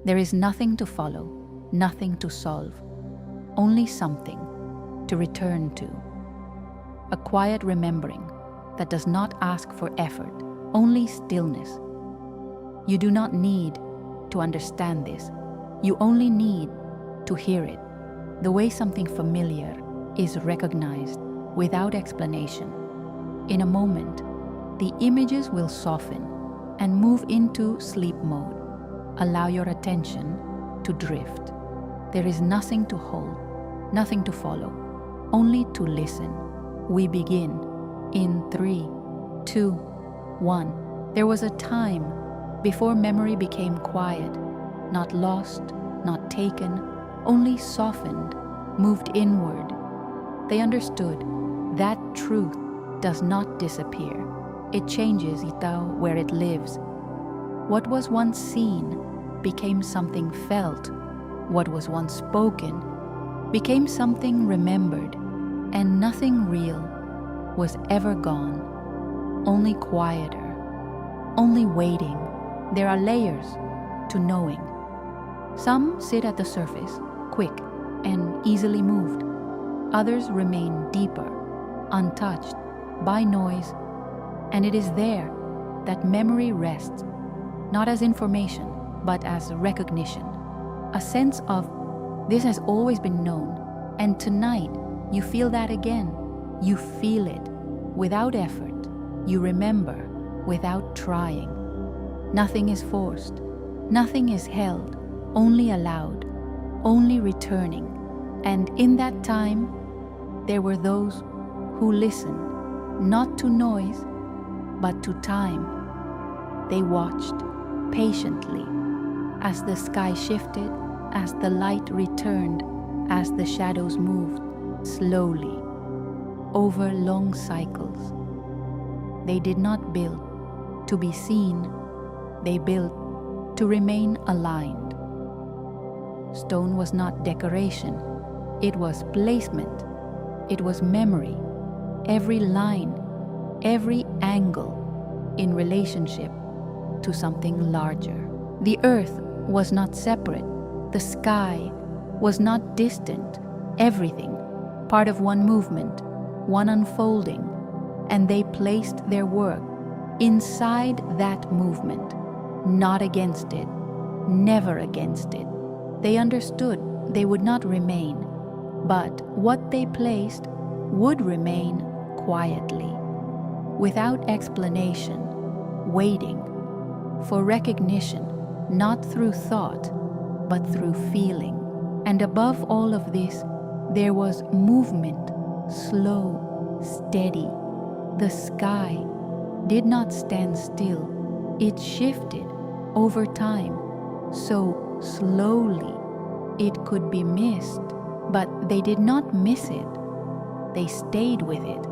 There is nothing to follow, nothing to solve, only something to return to. A quiet remembering that does not ask for effort, only stillness. You do not need to understand this. You only need to hear it, the way something familiar is recognized without explanation. In a moment, the images will soften and move into sleep mode. Allow your attention to drift. There is nothing to hold, nothing to follow, only to listen. We begin in 3, 2, 1. There was a time before memory became quiet, not lost, not taken, only softened, moved inward. They understood that truth does not disappear. It changes where it lives. What was once seen became something felt. What was once spoken became something remembered, and nothing real was ever gone, only quieter, only waiting. There are layers to knowing. Some sit at the surface, quick and easily moved. Others remain deeper, untouched by noise, and it is there that memory rests, not as information, but as recognition, a sense of this has always been known, and tonight you feel that again. You feel it without effort. You remember without trying. Nothing is forced, nothing is held, only allowed, only returning. And in that time, there were those who listened, not to noise, but to time. They watched patiently as the sky shifted, as the light returned, as the shadows moved slowly over long cycles. They did not build to be seen, they built to remain aligned. Stone was not decoration, it was placement, it was memory, every line, every angle in relationship to something larger. The earth was not separate, the sky was not distant, everything part of one movement, one unfolding, and they placed their work inside that movement, not against it, never against it. They understood they would not remain, but what they placed would remain quietly, without explanation, waiting for recognition, not through thought, but through feeling. And above all of this, there was movement, slow, steady. The sky did not stand still. It shifted over time, so slowly it could be missed. But they did not miss it. They stayed with it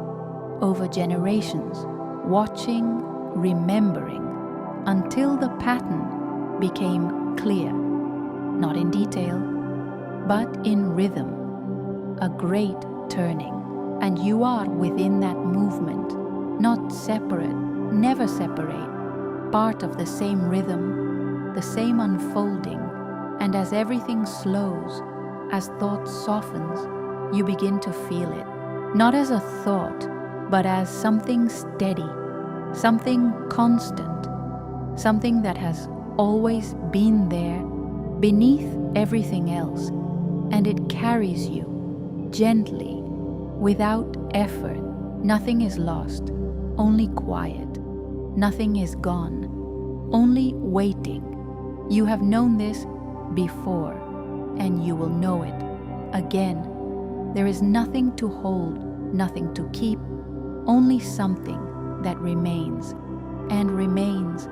over generations, watching, remembering, until the pattern became clear, not in detail, but in rhythm, a great turning. And you are within that movement, not separate, never separate, part of the same rhythm, the same unfolding. And as everything slows, as thought softens, you begin to feel it, not as a thought, but as something steady, something constant, something that has always been there beneath everything else, and it carries you gently, without effort. Nothing is lost, only quiet. Nothing is gone, only waiting. You have known this before, and you will know it again. There is nothing to hold, nothing to keep, only something that remains and remains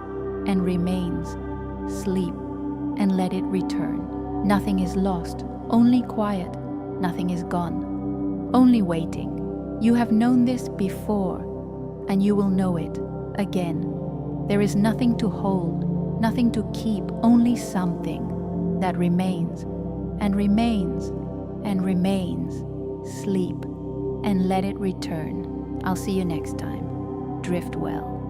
and remains. Sleep and let it return. Nothing is lost, only quiet. Nothing is gone, only waiting. You have known this before, and you will know it again. There is nothing to hold, nothing to keep, only something that remains and remains and remains. Sleep and let it return. I'll see you next time. Drift well.